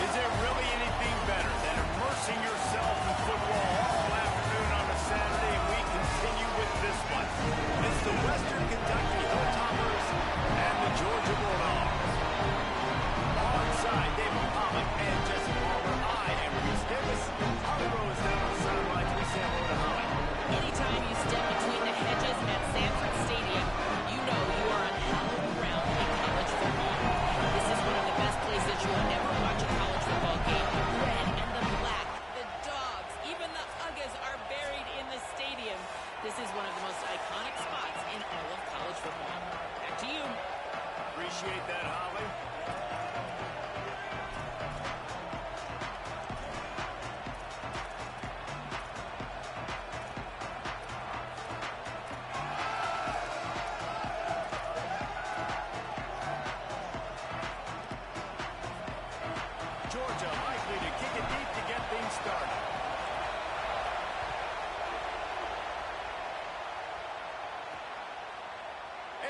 Is there really anything better than immersing yourself in football all afternoon on a Saturday? And we continue with this one. It's the Western Kentucky Hilltoppers and the Georgia Bulldogs. Alongside David Pollock and Jesse Palmer, I am Reese Davis. Holly Rose down on the sidelines. We say hello to Holly. Anytime you step between the hedges at Sanford Stadium, you know you are on hallowed ground in college football. This is one of the best places you will ever watch a college football game. The red and the black, the dogs, even the Uggas are buried in the stadium. This is one of the most iconic spots in all of college football. Back to you. Appreciate that, Holly. Georgia likely to kick it deep to get things started.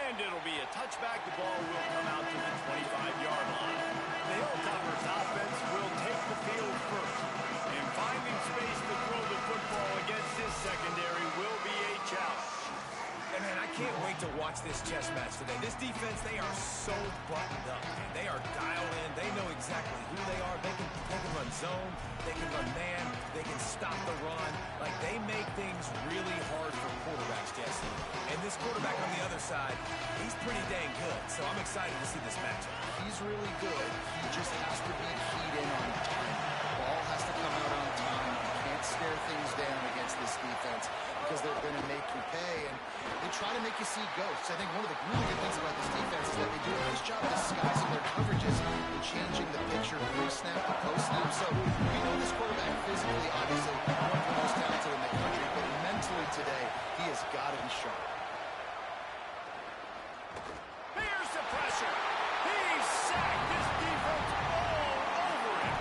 And it'll be a touchback. The ball will come out to the 25-yard line. The Hilltoppers offense will take the field first. And finding space to throw the football against this secondary will be a challenge. And man, I can't wait to watch this chess match today. This defense, they are so buttoned up, man. They are dialed in. They know exactly who they are. They can run zone. They can run man. They can stop the run. Like, they make things really hard for quarterbacks, Jesse. And this quarterback on the other side, he's pretty dang good. So I'm excited to see this matchup. He's really good. He just has to be keyed in on time. The ball has to come out on time. You can't stare things down against this defense because they're going to make you pay. And they try to make you see ghosts. I think one of the really good things about this defense is that they do a nice job disguising their coverages and changing the picture pre-snap to post-snap. So we know this quarterback physically, obviously, one of the most talented in the country, but mentally today, he has got to be sharp. Here's the pressure. He's sacked. This defense all over him.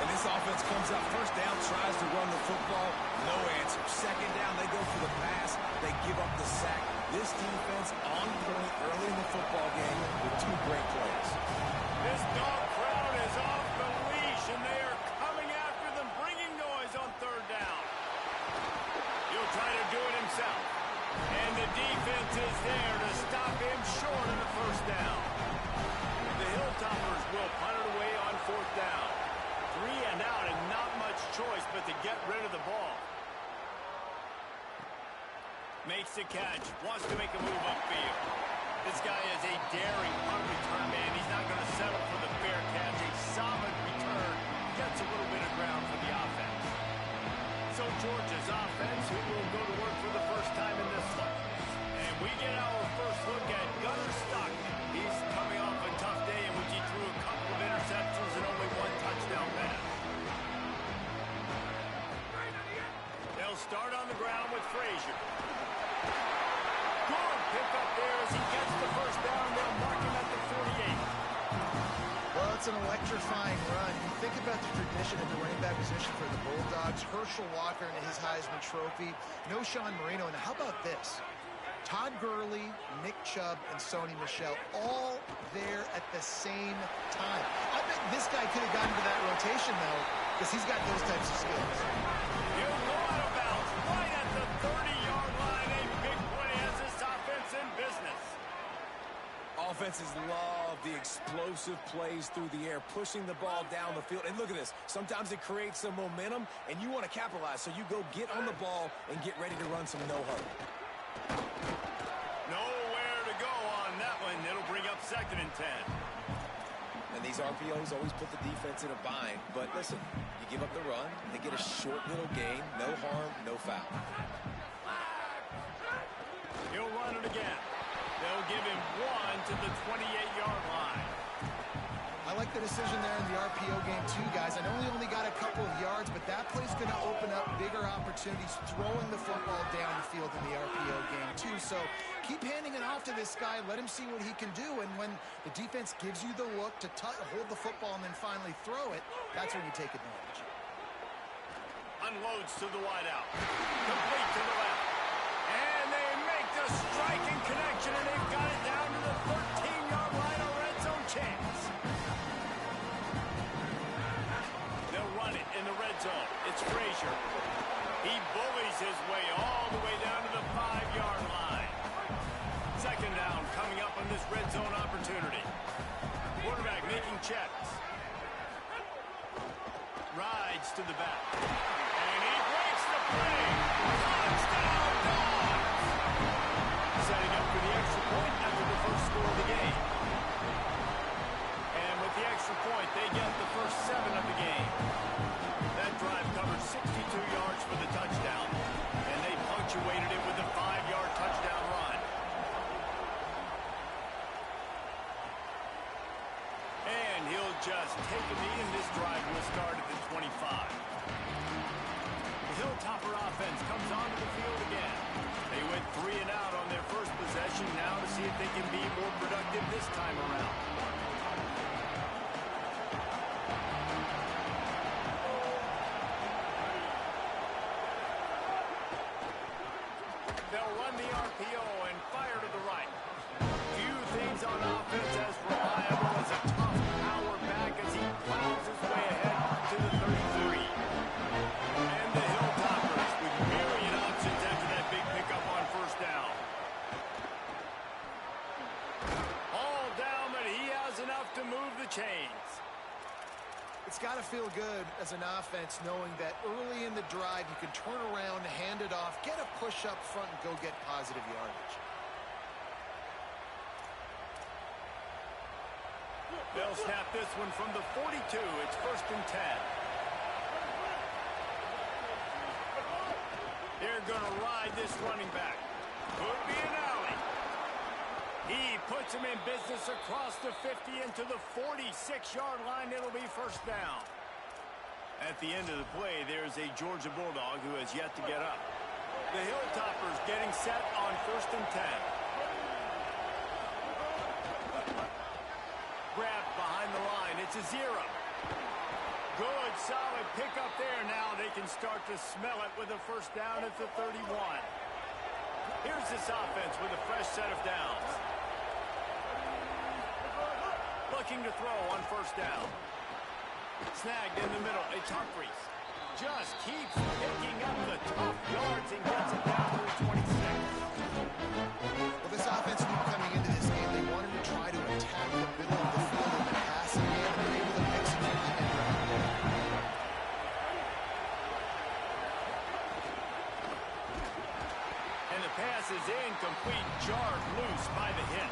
And this offense comes out first down, tries to run the football. No answer. Second down, they go for the pass. They give up the sack. This defense on point early in the football game with two great plays. This dog crowd is off the leash, and they are coming after them, bringing noise on third down. He'll try to do it himself. And the defense is there to stop him short of the first down. The Hilltoppers will punt it away on fourth down. 3 and out, and not much choice but to get rid of the ball. Makes the catch, wants to make a move upfield. This guy is a daring punt return man. He's not going to settle for the fair catch. A solid return gets a little bit of ground for the offense. So Georgia's offense, who will go to work for the first time in this one. And we get our first look at Gunner Stockton. He's coming off a tough day in which he threw a couple of interceptions and only one touchdown pass. They'll start on the ground with Frazier. Good pick up there as he gets the first down. They'll mark him at the 48. Well, it's an electrifying run. You think about the tradition at the running back position for the Bulldogs. Herschel Walker and his Heisman Trophy. No Sean Marino. And how about this? Todd Gurley, Nick Chubb, and Sony Michel all there at the same time. I bet this guy could have gotten to that rotation, though, because he's got those types of skills. He'll go out of bounds right at the 30-yard line. A big play as this offense in business. Offenses love the explosive plays through the air, pushing the ball down the field. And look at this. Sometimes it creates some momentum, and you want to capitalize. So you go get on the ball and get ready to run some no-huddle. Nowhere to go on that one. It'll bring up 2nd and 10. And these RPOs always put the defense in a bind. But listen, you give up the run, they get a short little gain, no harm, no foul. He'll run it again. They'll give him 1 to the 28-yard line. I like the decision there in the RPO game too, guys. I know he only got a couple of yards, but that play's going to open up bigger opportunities throwing the football down the field in the RPO game too. So keep handing it off to this guy. Let him see what he can do. And when the defense gives you the look to hold the football and then finally throw it, that's when you take advantage. Unloads to the wideout. Complete to the left. And they make the striking connection, and they've got it down to the 13-yard line, a red zone chance. It's Frazier. He bullies his way all the way down to the 5-yard line. Second down coming up on this red zone opportunity. Quarterback making checks. Rides to the back. And he breaks the play. Touchdown, Dogs! Setting up for the extra point after the first score of the game. And with the extra point, they get the first 7 of the game. That drive covered 62 yards for the touchdown. And they punctuated it with a 5-yard touchdown run. And he'll just take a knee, and this drive will start at the 25. The Hilltopper offense comes onto the field again. They went 3 and out on their first possession, now to see if they can be more productive this time around. They'll run the RPO and fire to the right. Few things on offense as reliable as a tough power back as he plows his way ahead to the 33. And the Hilltoppers with myriad options after that big pickup on first down. All down, but he has enough to move the chains. It's got to feel good as an offense knowing that early in the drive you can turn around, hand it off, get a push up front, and go get positive yardage. They'll snap this one from the 42. It's 1st and 10. They're going to ride this running back. Could be an alley. He puts him in business across the 50 into the 46-yard line. It'll be first down. At the end of the play, there's a Georgia Bulldog who has yet to get up. The Hilltoppers getting set on 1st and 10. Grabbed behind the line. It's a 0. Good, solid pickup there. Now they can start to smell it with a first down at the 31. Here's this offense with a fresh set of downs. Looking to throw on first down. Snagged in the middle. It's Humphries. Just keeps picking up the tough yards and gets it down to the 26. Well, this offense knew coming into this game they wanted to try to attack the middle of the field in the passing game, and they're able to execute the end around there. And the pass is incomplete, jarred loose by the hit.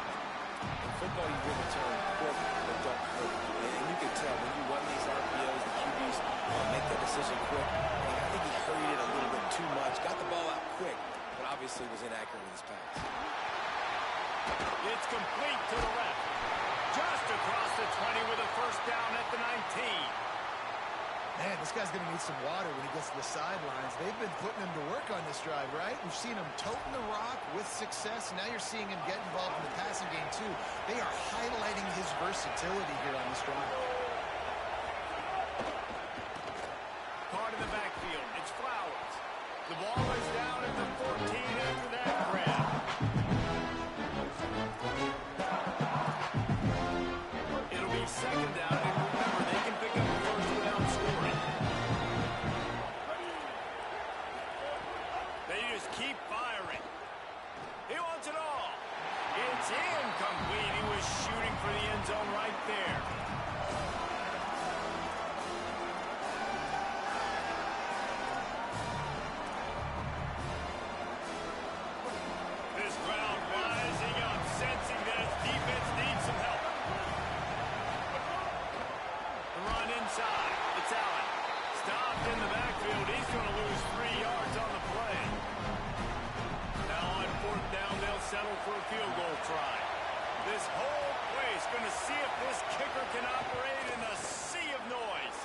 In football, you get a turn quick, but don't hurt. And you can tell when you run these RPOs, the QBs make that decision quick. And I think he hurried it a little bit too much. Got the ball out quick, but obviously was inaccurate with his pass. It's complete to the left. Just across the 20 with a first down at the 19. Man, this guy's going to need some water when he gets to the sidelines. They've been putting him to work on this drive, right? We've seen him toting the rock with success. Now you're seeing him get involved in the passing game, too. They are highlighting his versatility here on this drive. Caught in the backfield. It's Flowers. The ball is down at the 14 after that grab. It'll be second down, and remember, they can pick up the first without scoring. They just keep firing. He wants it all. It's incomplete. He was shooting for the end zone right there. This crowd rising up, sensing that its defense needs some help. The run inside. It's Allen. Stopped in the backfield. He's going to lose 3 yards on the play. Now on 4th down, they'll settle for a field goal try. This whole place going to see if this kicker can operate in a sea of noise.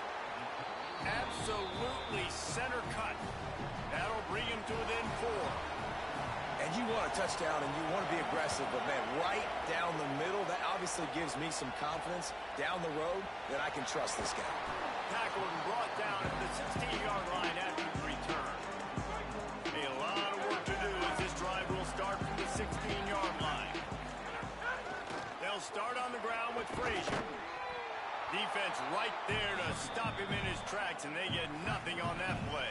Absolutely center cut. That'll bring him to within 4. And you want a touchdown and you want to be aggressive, but man, right down the middle, that obviously gives me some confidence down the road that I can trust this guy. Tackled and brought down at the 16-yard line after the return. A lot of work to do as this drive will start from the 16-yard line. They'll start on the ground with Frazier. Defense right there to stop him in his tracks, and they get nothing on that play.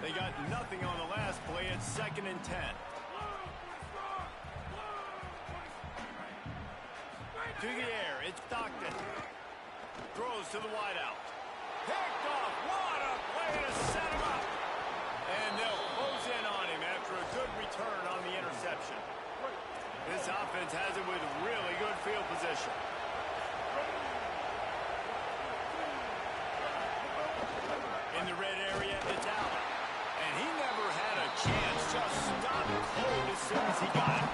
They got nothing on the last play. It's 2nd and 10. To the air, it's Stockton. Throws to the wideout. Picked off. What a play to set him up. And they'll close in on him after a good return on the interception. This offense has it with really good field position. In the red area, it's Allen. And he never had a chance. Just stopped cold as soon as he got it.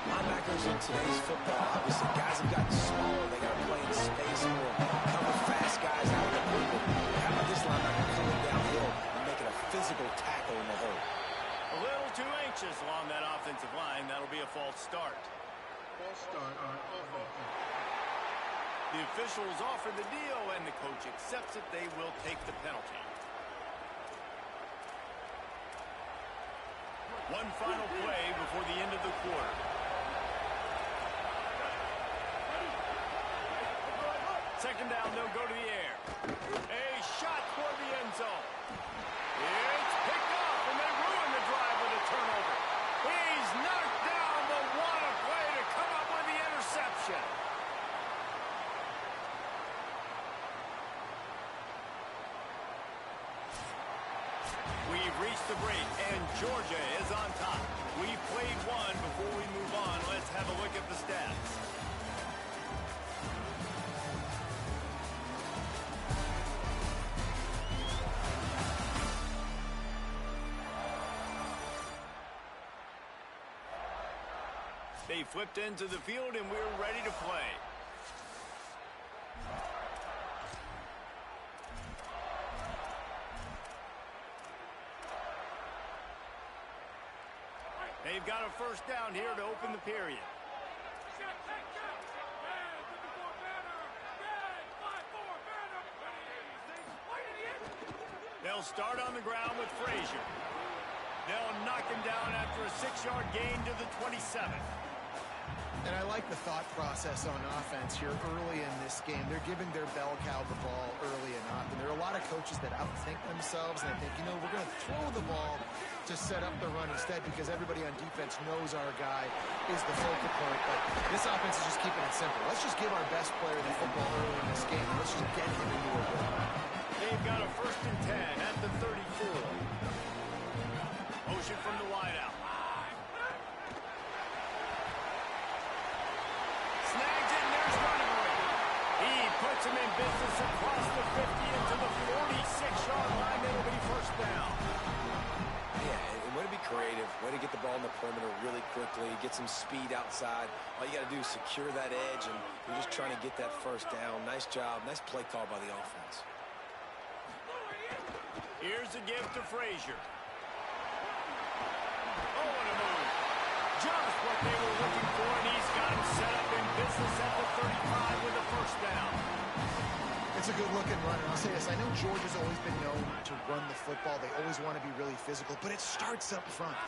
Linebackers in today's football, obviously, guys have gotten smaller. They got to play in space or cover fast guys out of the pool. How about this linebacker coming downhill and making a physical tackle in the hole? A little too anxious along that offensive line. That'll be a false start. False start on offense. The officials offer the deal, and the coach accepts it. They will take the penalty. One final play before the end of the quarter. Second down, they'll go to the air. A shot toward the end zone. It's picked off, and they ruin the drive with a turnover. He's knocked down, but what a play to come up with the interception. We've reached the break, and Georgia is on top. We've played one. Before we move on, let's have a look at the stats. They flipped into the field, and we're ready to play. They've got a first down here to open the period. They'll start on the ground with Frazier. They'll knock him down after a 6-yard gain to the 27. And I like the thought process on offense here early in this game. They're giving their bell cow the ball early and often. There are a lot of coaches that outthink themselves, and they think, you know, we're going to throw the ball to set up the run instead because everybody on defense knows our guy is the focal point. But this offense is just keeping it simple. Let's just give our best player the football early in this game. Let's just get him into a rhythm. They've got a 1st and 10 at the 34. Motion from the wideout. Snags it, and there's running away. He puts him in business across the 50 into the 46-yard line. It'll be first down. Yeah, and way to be creative. Way to get the ball in the perimeter really quickly. Get some speed outside. All you got to do is secure that edge, and you're just trying to get that first down. Nice job. Nice play call by the offense. Here's a give to Frazier. Oh, what a move. Just what they were looking for, and he's got him set up in business at the 35 with a first down. It's a good-looking run, and I'll say this. I know Georgia's always been known to run the football. They always want to be really physical, but it starts up front.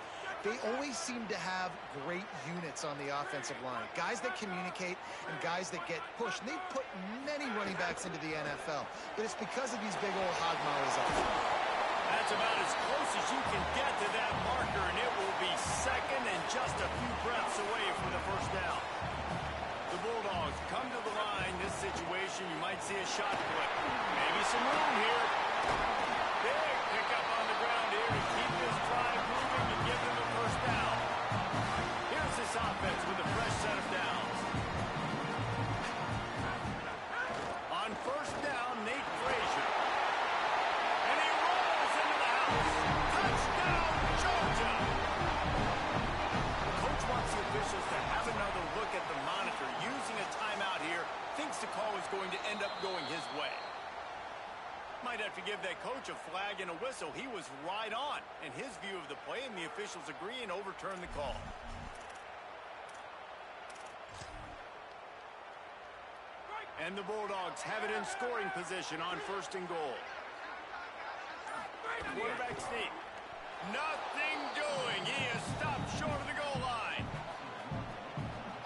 They always seem to have great units on the offensive line. Guys that communicate and guys that get pushed. And they've put many running backs into the NFL, but it's because of these big old hog mollies up front. That's about as close as you can get to that marker, and it will be second and just a few breaths away from the first down. The Bulldogs come to the line. This situation, you might see a shot flip. Maybe some room here. Big pickup on the ground here to keep this drive moving and give them a first down. Here's this offense with a fresh set of downs. On first down, Nate Frazier. And he rolls into the house. Touchdown, Georgia! The coach wants the officials to have another look at the monitor. Using a timeout here, thinks the call is going to end up going his way. Might have to give that coach a flag and a whistle. He was right on in his view of the play, and the officials agree and overturn the call. And the Bulldogs have it in scoring position on 1st and goal. The quarterback sneak. Nothing doing. He is stopped short of the goal line.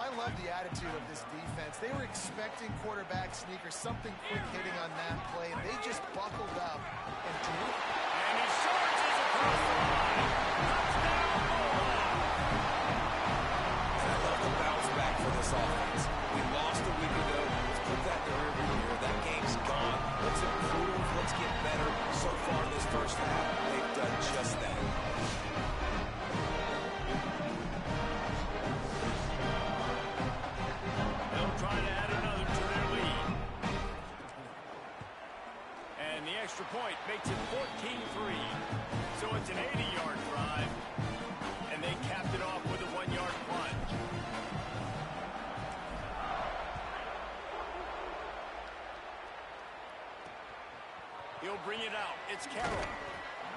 I love the attitude of this defense. They were expecting quarterback sneakers, something quick hitting on that play, and they just buckled up and did it. And he charges across the line. Touchdown, Bulldogs. I love the bounce back for this offense. We lost a week ago. Let's put that in the rearview mirror. That game's gone. Let's improve. Let's get better. So far this first half, they've done just that. They'll try to add another to their lead. And the extra point makes it 14-3. So it's an 80-yard drive. And they capped it off with a 1-yard plunge. He'll bring it out. It's Carroll.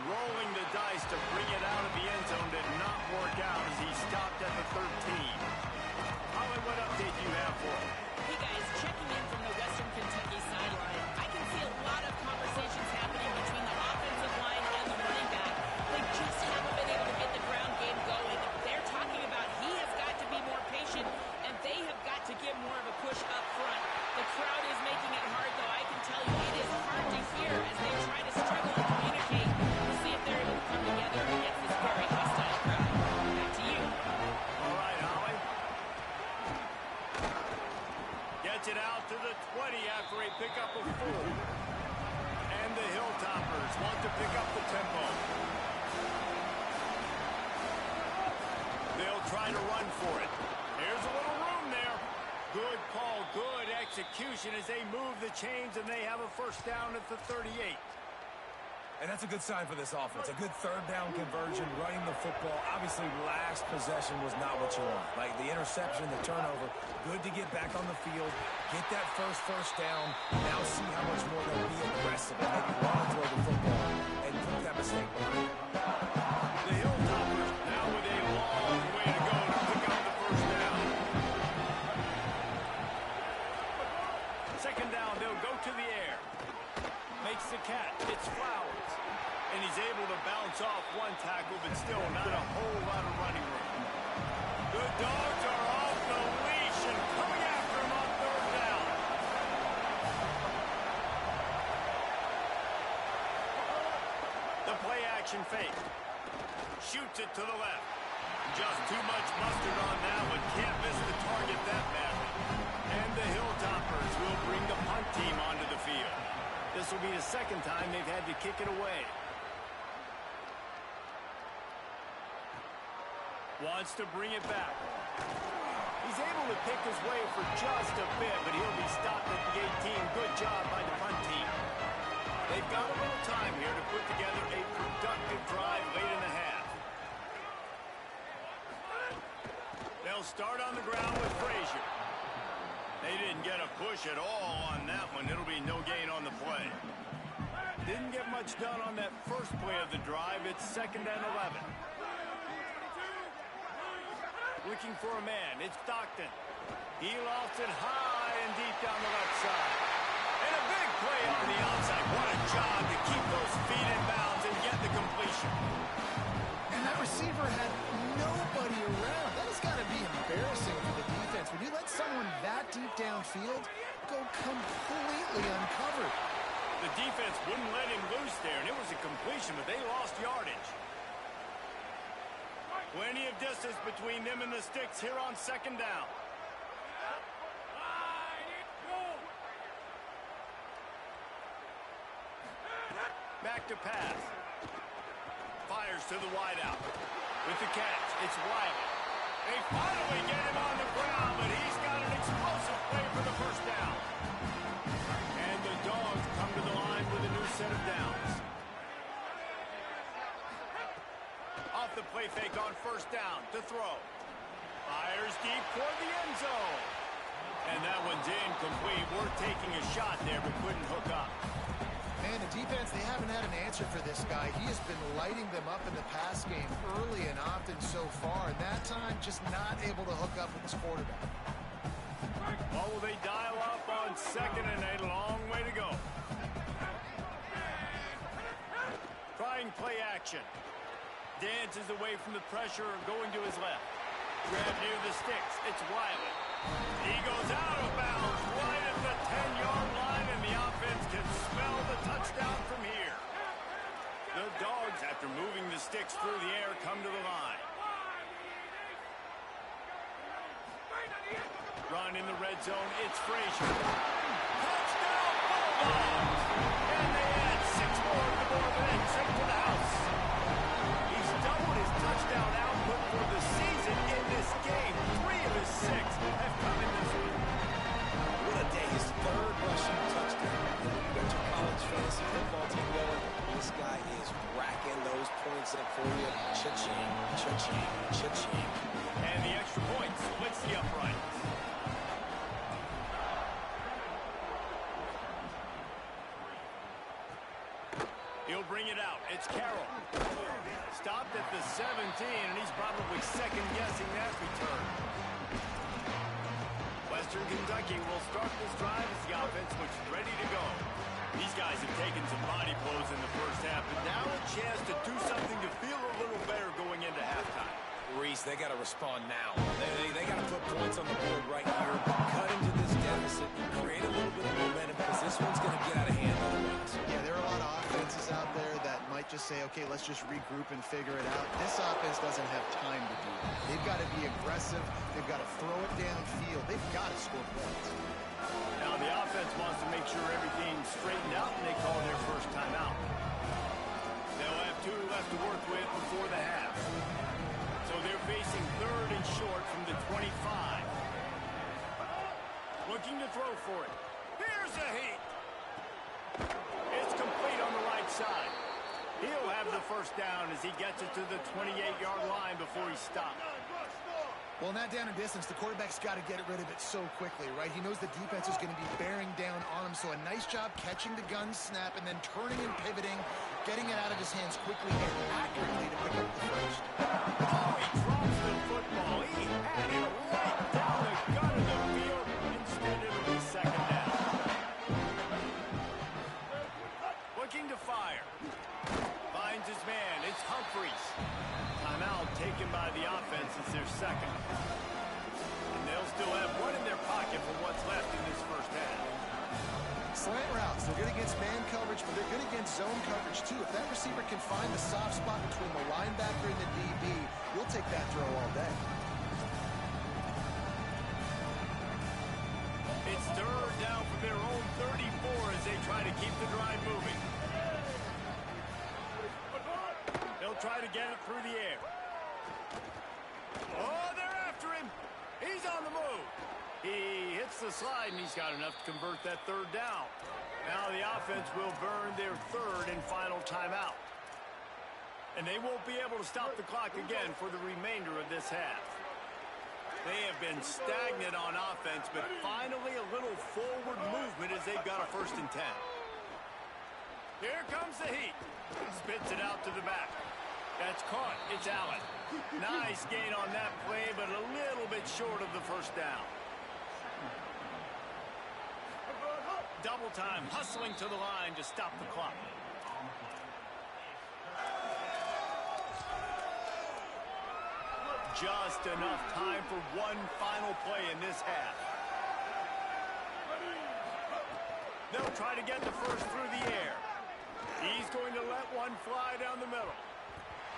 Rolling the dice to bring it out of the end zone did not work out as he stopped at the 13. Holly, what update do you have for him? Hey guys, checking in from the Western Kentucky sideline. I can see a lot of conversations happening between the offensive line and the running back. They just haven't been able to get the ground game going. They're talking about he has got to be more patient, and they have got to get more of a push up front. The crowd is making it hard, though. I can tell you it is hard to hear as they try to struggle and communicate to see if they're able to come together against this very hostile crowd. Back to you. All right, Holly. Gets it out to the 20 after a pickup of 4. And the Hilltoppers want to pick up the tempo. They'll try to run for it. Here's a little room there. Good call, good execution as they move the chains, and they have a first down at the 38. And that's a good sign for this offense. A good third down conversion, running the football. Obviously, last possession was not what you want. Like the interception, the turnover. Good to get back on the field, get that first down. Now see how much more they'll be aggressive and maybe want to throw the football and put that mistake behind. The Hilltoppers now with a long way to go to pick up the first down. Second down, they'll go to the air. Makes the catch. It's Flowers. And he's able to bounce off one tackle, but still not a whole lot of running room. The Dogs are off the leash and coming after him on third down. The play action fake. Shoots it to the left. Just too much mustard on that one. Can't miss the target that badly. And the Hilltoppers will bring the punt team onto the field. This will be the second time they've had to kick it away. Wants to bring it back. He's able to pick his way for just a bit, but he'll be stopped at the 18. Good job by the punt team. They've got a little time here to put together a productive drive late in the half. They'll start on the ground with Frazier. They didn't get a push at all on that one. It'll be no gain on the play. Didn't get much done on that first play of the drive. It's 2nd and 11. Looking for a man. It's Stockton. He lost it high and deep down the left side. And a big play on the outside. What a job to keep those feet in bounds and get the completion. And that receiver had nobody around. That has got to be embarrassing for the defense. When you let someone that deep downfield go completely uncovered. The defense wouldn't let him loose there, and it was a completion, but they lost yardage. Plenty of distance between them and the sticks here on 2nd down. Back to pass. Fires to the wideout. With the catch, it's Wiley. They finally get him on the ground, but he's got an explosive play for the first down. And the Dogs come to the line with a new set of downs. Off the play fake on 1st down to throw. Fires deep toward the end zone. And that one's incomplete. We're taking a shot there, but couldn't hook up. Man, the defense, they haven't had an answer for this guy. He has been lighting them up in the pass game early and often so far. And that time, just not able to hook up with his quarterback. Well, will they dial up on 2nd and 8? A long way to go. Trying play action. Dances away from the pressure, going to his left. Grab near the sticks. It's Wiley. He goes out of bounds right at the 10-yard line, and the offense can smell the touchdown from here. The Dogs, after moving the sticks through the air, come to the line. Run in the red zone, it's Frazier. Touchdown, Bulldogs! And they add 6 more to the board and sent to the house. He's doubled his touchdown output for the season in this game. 3 of his 6 have come in this week. What a day. His 3rd rushing touchdown. You got your college fantasy football team going. This guy is racking those points up for you. Cha-ching, cha-ching, cha-ching. And the extra point splits the uprights. He'll bring it out. It's Carroll. Stopped at the 17, and he's probably second-guessing that return. Western Kentucky will start this drive as the offense looks ready to go. These guys have taken some body blows in the first half, but now a chance to do something to feel a little better going into halftime. Reese, they got to respond now. They got to put points on the board right here, cut into this deficit, and create a little bit of momentum because this one's going to get out of hand otherwise. Yeah, there are a lot of offenses out there that might just say, okay, let's just regroup and figure it out. This offense doesn't have time to do that. They've got to be aggressive. They've got to throw it downfield. They've got to score points. Now the offense wants to make sure everything's straightened out, and they call their first timeout. They'll have 2 left to work with before the half. So they're facing 3rd and short from the 25. Looking to throw for it. Here's a heat. It's complete on the right side. He'll have the first down as he gets it to the 28-yard line before he stops. Well, in that down and distance, the quarterback's got to get rid of it so quickly, right? He knows the defense is going to be bearing down on him, so a nice job catching the gun snap and then turning and pivoting, getting it out of his hands quickly and accurately to pick up the first. Oh, he drops the football. He had it right down the gut of the field. Instead, it'll be second down. Looking to fire. Finds his man. It's Humphreys. Timeout taken by the offense as their second. And they'll still have 1 in their pocket for what's left in this first half. Slant routes, they're good against man coverage, but they're good against zone coverage too. If that receiver can find the soft spot between the linebacker and the DB, you'll take that throw all day. It's 3rd down from their own 34 as they try to keep the drive moving. They'll try to get it through the air. Oh, they're after him. He's on the move. He hits the slide, and he's got enough to convert that 3rd down. Now the offense will burn their 3rd and final timeout. And they won't be able to stop the clock again for the remainder of this half. They have been stagnant on offense, but finally a little forward movement as they've got a 1st and 10. Here comes the heat. Spits it out to the back. That's caught. It's Allen. Nice gain on that play, but a little bit short of the first down. Double time, hustling to the line to stop the clock. Just enough time for one final play in this half. They'll try to get the first through the air. He's going to let one fly down the middle.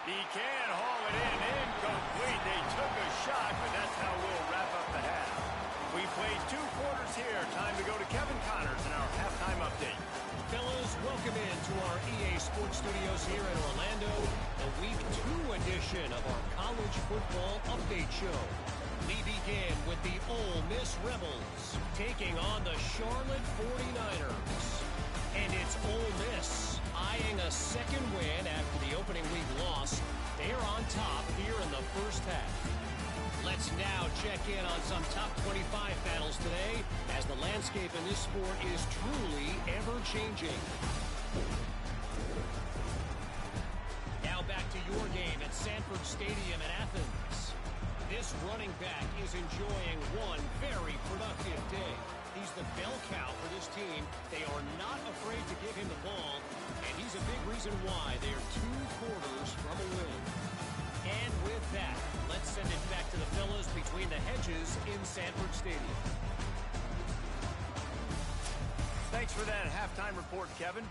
He can haul it in. Incomplete. They took a shot, but that's how we'll wrap up the half. We played 2 quarters here. Time to go to Kevin Connors in our halftime update. Fellas, welcome into our EA Sports Studios here in Orlando, the Week 2 edition of our College Football Update Show. We begin with the Ole Miss Rebels taking on the Charlotte 49ers. And it's Ole Miss eyeing a 2nd win after the opening week loss. They're on top here in the first half. Let's now check in on some top 25 battles today as the landscape in this sport is truly ever-changing. Now back to your game at Sanford Stadium in Athens. This running back is enjoying one very productive day. He's the bell cow for this team. They are not afraid to give him the ball, and he's a big reason why they're 2 quarters from a win. And with that, let's send it back to the fellows between the hedges in Sanford Stadium. Thanks for that halftime report, Kevin.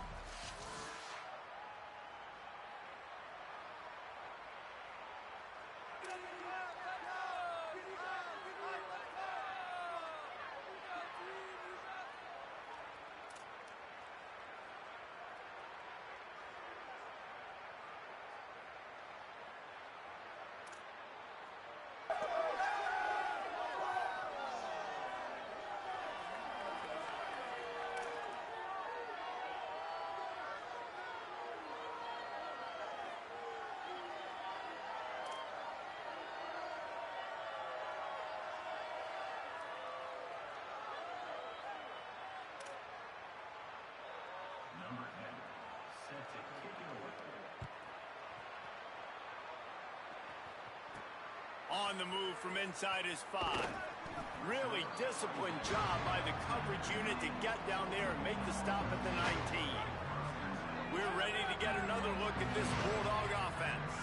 On the move from inside his 5. Really disciplined job by the coverage unit to get down there and make the stop at the 19. We're ready to get another look at this Bulldog offense.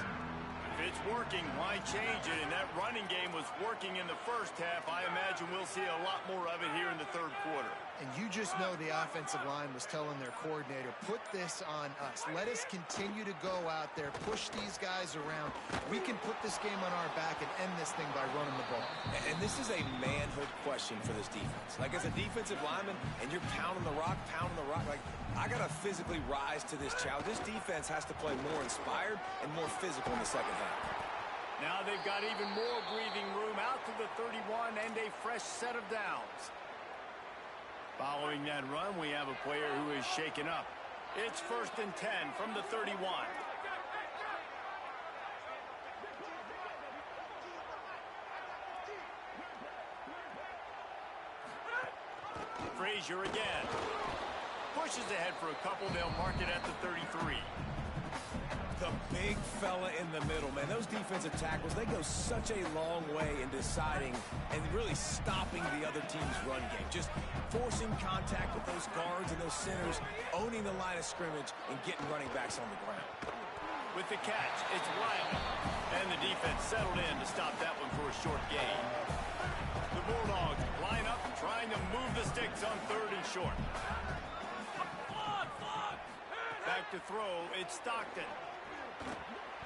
If it's working, why change it? And that running game was working in the first half. I imagine we'll see a lot more of it here in the third quarter. And you just know the offensive line was telling their coordinator, put this on us. Let us continue to go out there, push these guys around. We can put this game on our back and end this thing by running the ball. And this is a manhood question for this defense. Like, as a defensive lineman, and you're pounding the rock, like, I got to physically rise to this challenge. This defense has to play more inspired and more physical in the second half. Now they've got even more breathing room out to the 31 and a fresh set of downs. Following that run, we have a player who is shaken up. It's 1st and 10 from the 31. Frazier again. Pushes ahead for a couple. They'll mark it at the 33. The big fella in the middle, man. Those defensive tackles, they go such a long way in deciding and really stopping the other team's run game. Just forcing contact with those guards and those centers, owning the line of scrimmage, and getting running backs on the ground. With the catch, it's Wiley. And the defense settled in to stop that one for a short gain. The Bulldogs line up, trying to move the sticks on 3rd and short. Back to throw, it's Stockton.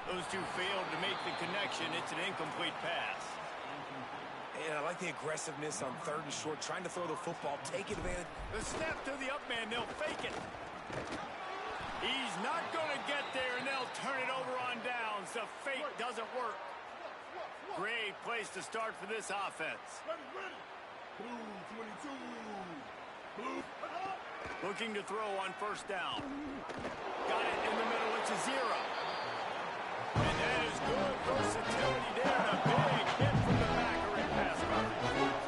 Those two failed to make the connection. It's an incomplete pass. And I like the aggressiveness on 3rd and short, trying to throw the football, take advantage. The snap to the up man, they'll fake it. He's not going to get there, and they'll turn it over on downs. The fake doesn't work. Great place to start for this offense. Blue 22. Blue. Looking to throw on 1st down. Got it in the middle. It's a 0. And that is good versatility there. And a big hit from the backer in pass coverage.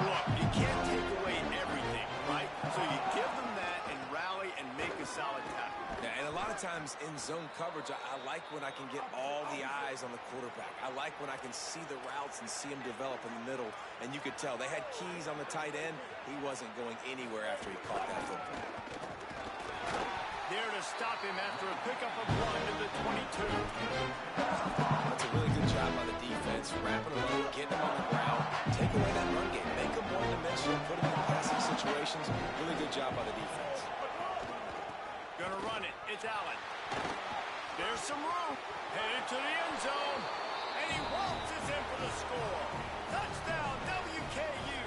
Look, you can't take away everything, right? So you give them that and rally and make a solid tackle. Yeah, and a lot of times in zone coverage, I like when I can get all the eyes on the quarterback. I like when I can see the routes and see them develop in the middle. And you could tell they had keys on the tight end. He wasn't going anywhere after he caught that football. There to stop him after a pickup of 1 to the 22. That's a really good job by the defense, wrapping him up, getting him on the ground, take away that run game, make him one-dimensional, put him in passing situations. Really good job by the defense. Gonna run it. It's Allen. There's some room. Headed to the end zone. And he waltzes in for the score. Touchdown, WKU.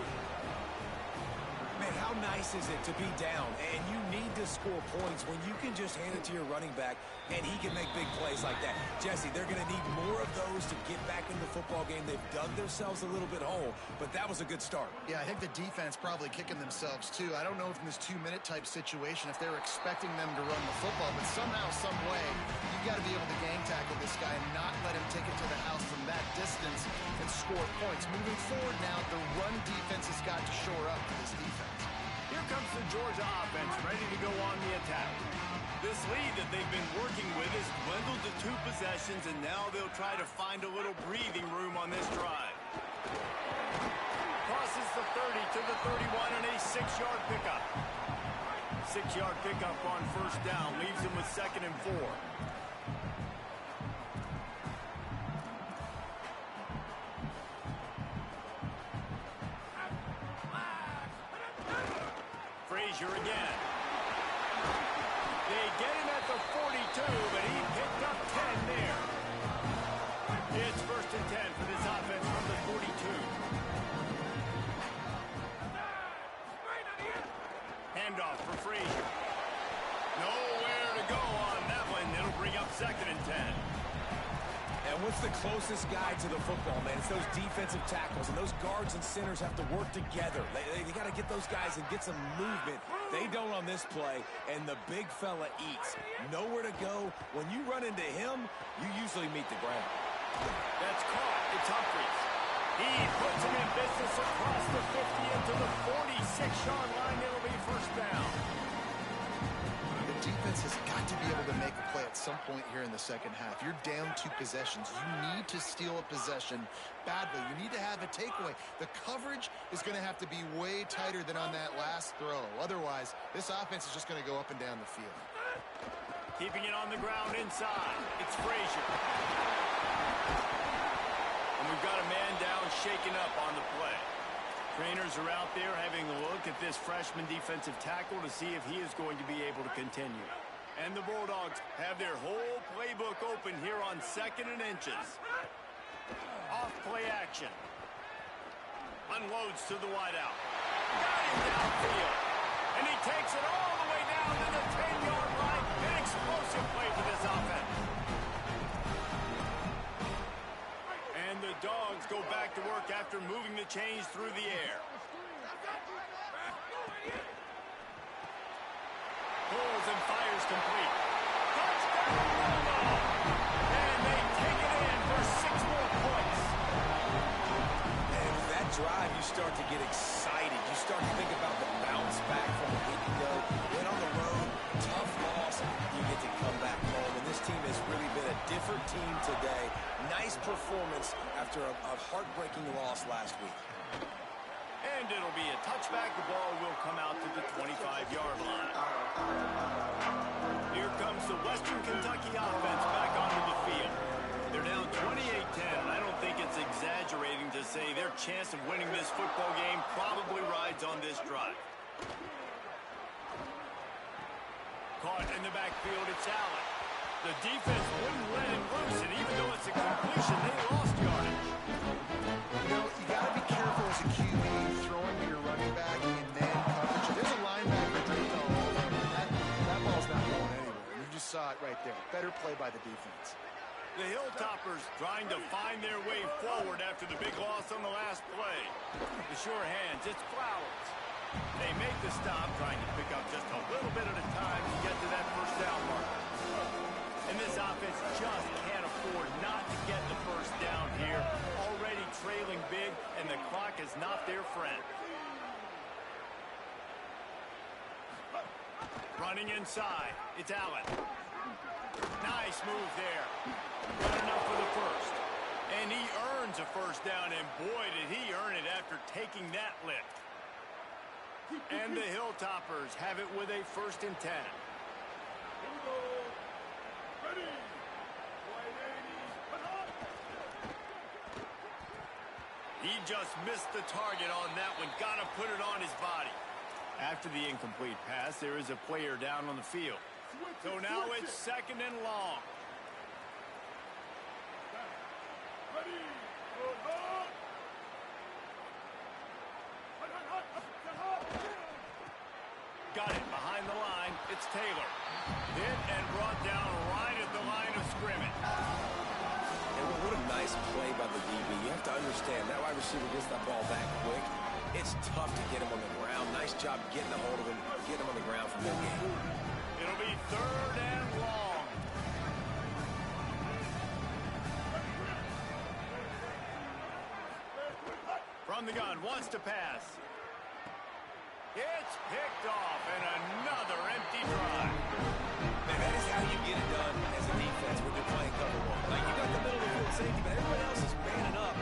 Man, how nice is it to be down and you need to score points when you can just hand it to your running back and he can make big plays like that. Jesse, they're going to need more of those to get back in the football game. They've dug themselves a little bit whole, but that was a good start. Yeah, I think the defense probably kicking themselves too. I don't know if in this 2-minute type situation if they're expecting them to run the football, but somehow, some way, you've got to be able to gang tackle this guy and not let him take it to the house from that distance and score points. Moving forward now, the run defense has got to shore up for this defense. Here comes the Georgia offense, ready to go on the attack. This lead that they've been working with has dwindled to 2 possessions, and now they'll try to find a little breathing room on this drive. Crosses the 30 to the 31 and a 6-yard pickup. 6-yard pickup on 1st down, leaves him with 2nd and 4. Frazier again. They get him at the 42, but he picked up 10 there. It's 1st and 10 for this offense from the 42. Handoff for Frazier. Nowhere to go on that one. It'll bring up 2nd and 10. And what's the closest guy to the football, man? It's those defensive tackles, and those guards and centers have to work together. They got to get those guys and get some movement. They don't on this play, and the big fella eats. Nowhere to go. When you run into him, you usually meet the ground. That's caught. It's Humphries. He puts him in business across the 50 into the 46-yard line. It'll be 1st down. The defense has got to be able to make a play at some point here in the second half. You're down 2 possessions. You need to steal a possession badly. You need to have a takeaway. The coverage is going to have to be way tighter than on that last throw. Otherwise, this offense is just going to go up and down the field. Keeping it on the ground inside. It's Frazier. And we've got a man down, shaken up on the play. Trainers are out there having a look at this freshman defensive tackle to see if he is going to be able to continue. And the Bulldogs have their whole playbook open here on 2nd and inches. Off play action. Unloads to the wideout. Got him downfield. And he takes it all the way down to the 10-yard line. An explosive play for this offense. And the Dogs go back to work after moving the chains through the air. Pulls and fires complete. Touchdown! And they take it in for 6 more points. And with that drive, you start to get excited. You start to think about the bounce back from a week ago. Went on the road, tough loss. You get to come back home. And this team has really been a different team today. Nice performance after a heartbreaking loss last week. And it'll be a touchback. The ball will come out to the 25-yard line. Here comes the Western Kentucky offense back onto the field. They're down 28-10, and I don't think it's exaggerating to say their chance of winning this football game probably rides on this drive. Caught in the backfield, it's Allen. The defense wouldn't let him loose, and even though it's a completion, they lost yardage. You know, you got to be careful as a QB throwing to your running back in man coverage. If there's a linebacker draped all over him, that ball's not going anywhere. You just saw it right there. Better play by the defense. The Hilltoppers trying to find their way forward after the big loss on the last play. The sure hands, it's Flowers. They make the stop, trying to pick up just a little bit at a time to get to that 1st down mark. And this offense just can't afford not to get the 1st down here. Already trailing big, and the clock is not their friend. Running inside, it's Allen. Nice move there. Good enough for the 1st. And he earns a 1st down, and boy, did he earn it after taking that lift. And the Hilltoppers have it with a 1st and 10. Ready. He just missed the target on that one. Got to put it on his body. After the incomplete pass, there is a player down on the field. So now it's 2nd and long. Ready. Got it behind the line. It's Taylor. Hit and brought down right at the line of scrimmage. And what a nice play by the DB. You have to understand, that wide receiver gets that ball that quick. It's tough to get him on the ground. Nice job getting a hold of him, getting him on the ground from that game. It'll be 3rd and long. From the gun, wants to pass. It's picked off, and another empty drive. Man, that is how you get it done as a defense when you're playing cover 1. Like, you got the middle of the field safety, but everybody else is manning up.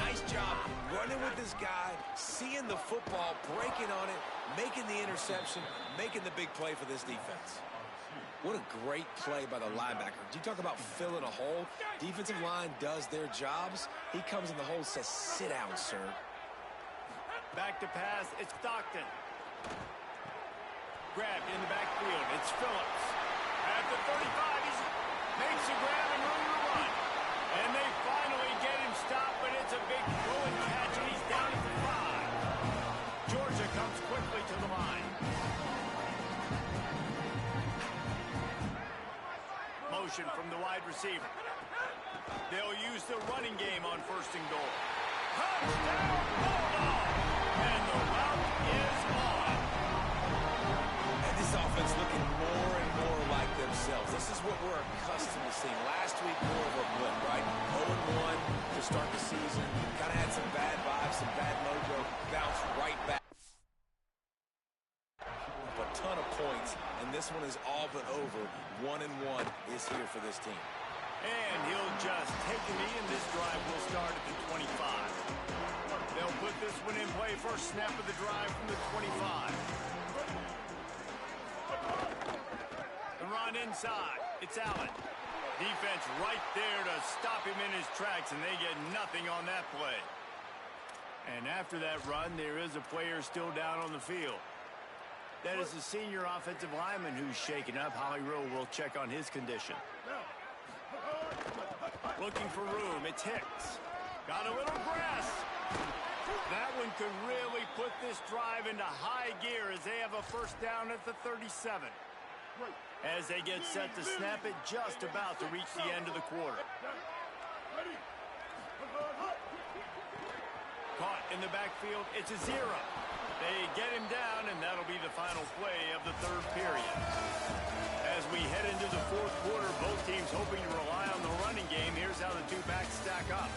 Nice job running with this guy, seeing the football, breaking on it, making the interception, making the big play for this defense. What a great play by the linebacker. You talk about filling a hole. Defensive line does their jobs. He comes in the hole and says, sit down, sir. Back to pass, it's Stockton. Grabbed in the backfield. It's Phillips. At the 35, he makes a grab and room to run. And they finally get him stopped, but it's a big throw and catch, and he's down at the 5. Georgia comes quickly to the line. Motion from the wide receiver. They'll use the running game on 1st and goal. Touchdown, Bulldog! And the route is on. And this offense looking more and more like themselves. This is what we're accustomed to seeing. Last week, more of a blip, right? 0-1 to start the season. Kind of had some bad vibes, some bad mojo. Bounced right back. A ton of points, and this one is all but over. 1-1 is here for this team. And he'll just take a knee, and this drive will start at the 25. They'll put this one in play. First snap of the drive from the 25. The run inside. It's Allen. Defense right there to stop him in his tracks, and they get nothing on that play. And after that run, there is a player still down on the field. That is the senior offensive lineman who's shaken up. Holly Rowe will check on his condition. Looking for room. It's Hicks. Got a little grass. That one could really put this drive into high gear as they have a first down at the 37. As they get set to snap it, just about to reach the end of the quarter. Caught in the backfield. It's a 0. They get him down, and that'll be the final play of the 3rd period. As we head into the 4th quarter, both teams hoping to rely on the running game. Here's how the two backs stack up.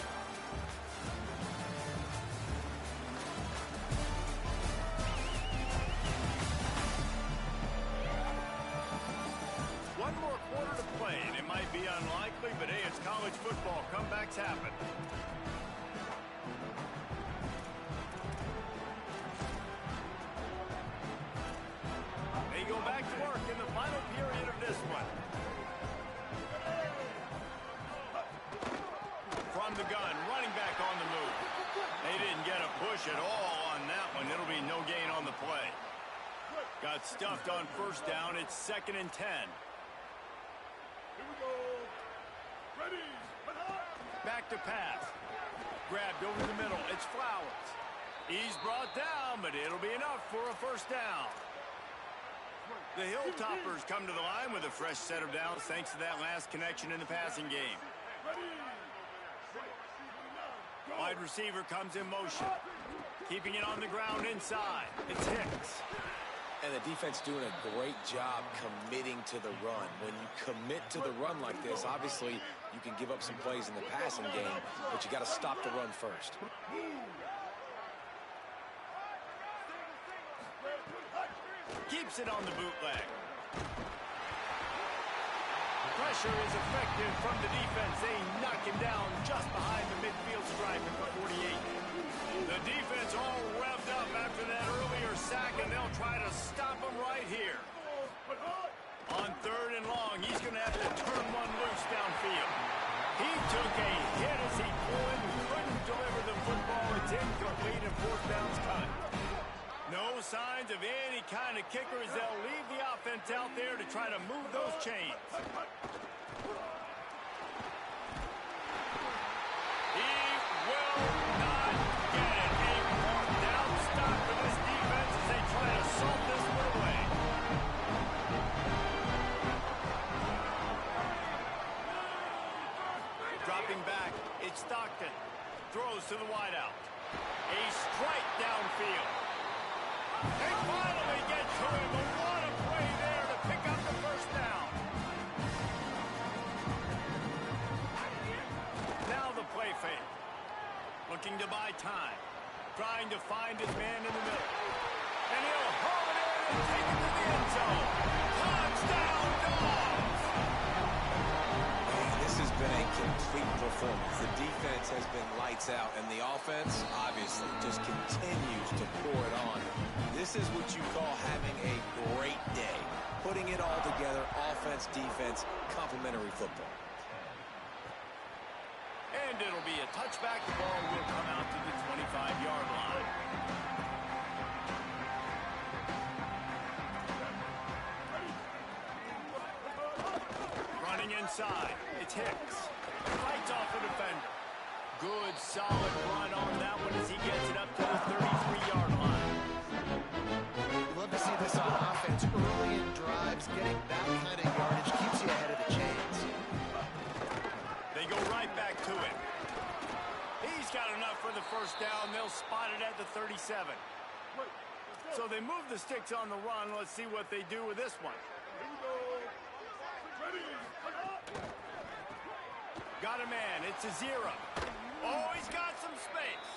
One more quarter to play, and it might be unlikely, but hey, it's college football. Comebacks happen. They go back to work in the final period of this one. From the gun, running back on the move. They didn't get a push at all on that one. It'll be no gain on the play. Got stuffed on first down. It's 2nd and 10. Here we go. Ready. Back to pass. Grabbed over the middle. It's Flowers. He's brought down, but it'll be enough for a first down. The Hilltoppers come to the line with a fresh set of downs thanks to that last connection in the passing game. Wide receiver comes in motion. Keeping it on the ground inside. It's Hicks. And the defense doing a great job committing to the run. When you commit to the run like this, obviously you can give up some plays in the passing game, but you got to stop the run first. Keeps it on the bootleg. Pressure is effective from the defense. They knock him down just behind the midfield stripe at the 48. The defense all revved up after that earlier sack, and they'll try to stop him right here. On 3rd and long, he's going to have to turn one loose downfield. He took a hit as he pulled and couldn't deliver the football. It's incomplete and 4th down's cut. No signs of any kind of kickers. They'll leave the offense out there to try to move those chains. He will not get it. A 4th down stop for this defense as they try to salt this one away. Dropping back, it's Stockton. Throws to the wideout. A strike downfield. They finally get to him, but what a play there to pick up the first down. Now the play fake. Looking to buy time. Trying to find his man in the middle. And he'll haul it in and take it to the end zone. Touchdown, Dogs! This has been a complete performance. The defense has been lights out, and the offense, obviously, just continues to pour it on. This is what you call having a great day. Putting it all together, offense, defense, complementary football. And it'll be a touchback. The ball will come out to the 25-yard line. inside. It's Hicks. Fights off the defender. Good, solid run on that one as he gets it up to the 33-yard line. You love to see this on offense. Early in drives, getting that kind of yardage keeps you ahead of the chains. They go right back to it. He's got enough for the first down. They'll spot it at the 37. So they move the sticks on the run. Let's see what they do with this one. Got a man. It's a zero. Oh, he's got some space.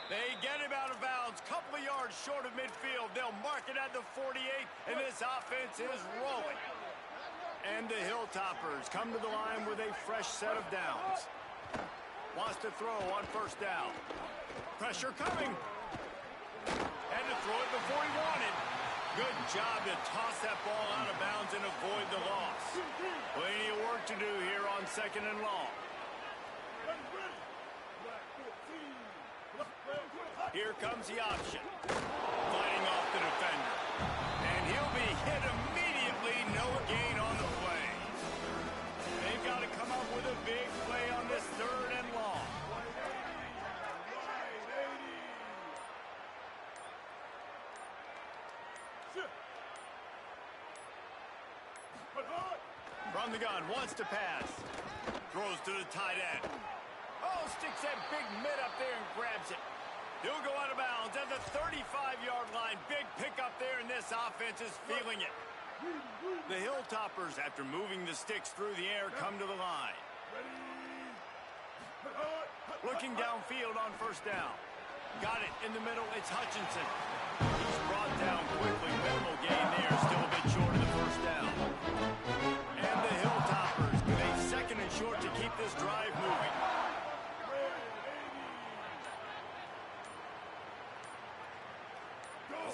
They get him out of bounds. Couple of yards short of midfield. They'll mark it at the 48, and this offense is rolling. And the Hilltoppers come to the line with a fresh set of downs. Wants to throw on first down. Pressure coming. Had to throw it before he wanted. Good job to toss that ball out of bounds and avoid the loss. Plenty of work to do here on second and long. Here comes the option. Fighting off the defender. And he'll be hit immediately. No gain on the play. They've got to come up with a big play on this third and long. From the gun, wants to pass. Throws to the tight end. Oh, sticks that big mid up there and grabs it. He'll go out of bounds at the 35-yard line. Big pickup there, and this offense is feeling it. The Hilltoppers, after moving the sticks through the air, come to the line. Looking downfield on first down. Got it in the middle. It's Hutchinson. He's brought down quickly. Minimal gain there. Still a bit short of the first down. And the Hilltoppers with a second and short to keep this drive moving.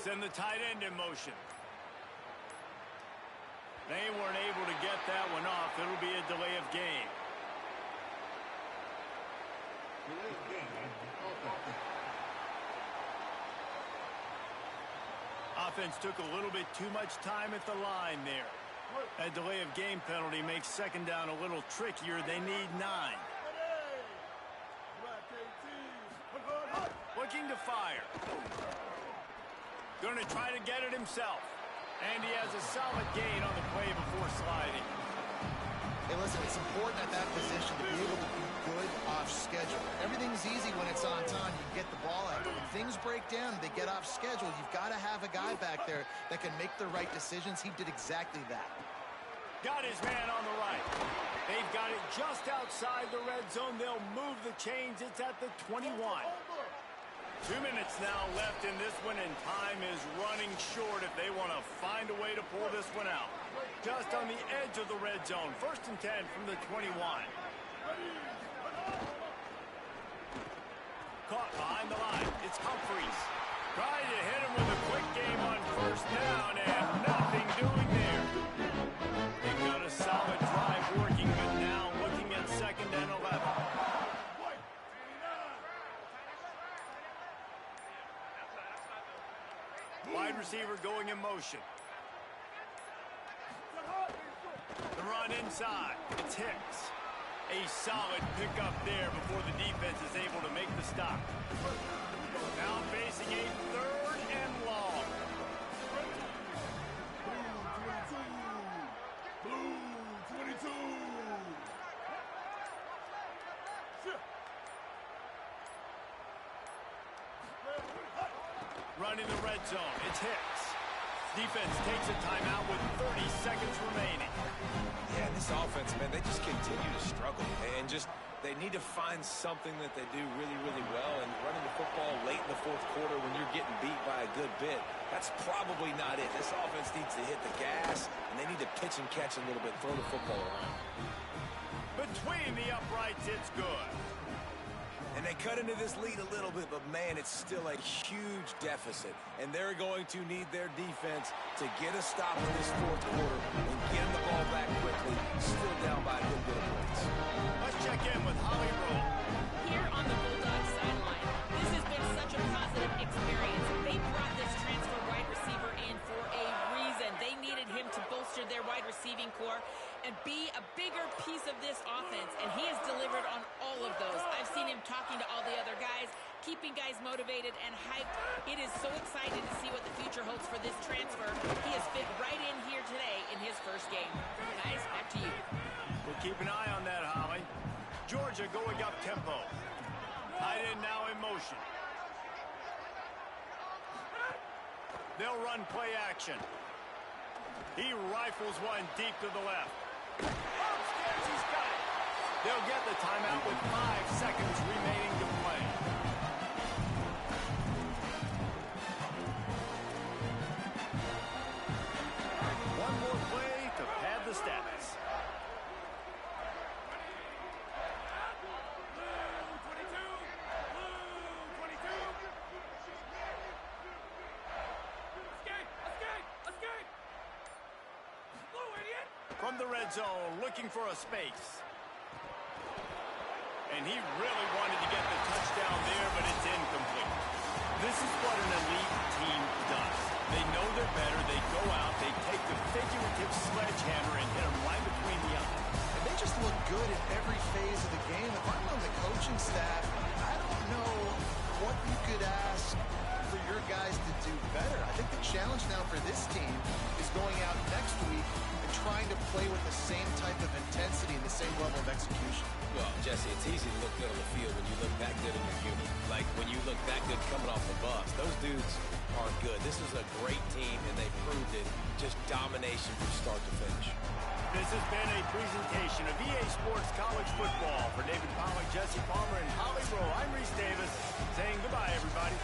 Send the tight end in motion. They weren't able to get that one off. It'll be a delay of game. Offense took a little bit too much time at the line there. That delay of game penalty makes second down a little trickier. They need 9. Looking to fire. Going to try to get it himself. And he has a solid gain on the play before sliding. Hey, listen, it's important at that position to be able to be good off schedule. Everything's easy when it's on time. You get the ball out. But when things break down, they get off schedule. You've got to have a guy back there that can make the right decisions. He did exactly that. Got his man on the right. They've got it just outside the red zone. They'll move the chains. It's at the 21. 2 minutes now left in this one, and time is running short if they want to find a way to pull this one out. Just on the edge of the red zone. 1st and 10 from the 21. Caught behind the line. It's Humphreys. Trying to hit him with a quick game on first down, and nothing doing there. They've got a solid drive working, but now looking at 2nd and 11. Wide receiver going in motion. The run inside. It's Hicks. A solid pickup there before the defense is able to make the stop. Now facing a 3rd and long. Blue 22. Running the red zone. It's Hicks. Defense takes a timeout with 30 seconds remaining. Yeah, this offense, man, they just continue to struggle. And they need to find something that they do really, really well. And running the football late in the 4th quarter when you're getting beat by a good bit, that's probably not it. This offense needs to hit the gas, and they need to pitch and catch a little bit, throw the football around. Between the uprights, it's good. And they cut into this lead a little bit, but, man, it's still a huge deficit. And they're going to need their defense to get a stop in this 4th quarter and get them the ball back quickly, still down by a good bit of points. Let's check in with Holly Rowe. Here on the Bulldogs sideline, this has been such a positive experience. They brought this transfer wide receiver in for a reason. They needed him to bolster their wide receiving core, and be a bigger piece of this offense, and he has delivered on all of those. I've seen him talking to all the other guys, keeping guys motivated and hyped. It is so exciting to see what the future holds for this transfer. He has fit right in here today in his first game. Guys, back to you. We'll keep an eye on that, Holly. Georgia going up tempo. Tight end now in motion. They'll run play action. He rifles one deep to the left. Upstairs, he's got it. They'll get the timeout with 5 seconds remaining to play. One more play to pad the stats. From the red zone, looking for a space. And he really wanted to get the touchdown there, but it's incomplete. This is what an elite team does. They know they're better. They go out, they take the figurative sledgehammer and hit them right between the eyes. And they just look good in every phase of the game. If I'm on the coaching staff, I don't know what you could ask for your guys to do better. I think the challenge now for this team is going out next week and trying to play with the same type of intensity and the same level of execution. Well, Jesse, it's easy to look good on the field when you look that good in your unit. Like when you look that good coming off the bus. Those dudes are good. This is a great team, and they proved it. Just domination from start to finish. This has been a presentation of EA Sports College Football. For David Pollack, Jesse Palmer, and Holly Rowe, I'm Reese Davis saying goodbye, everybody.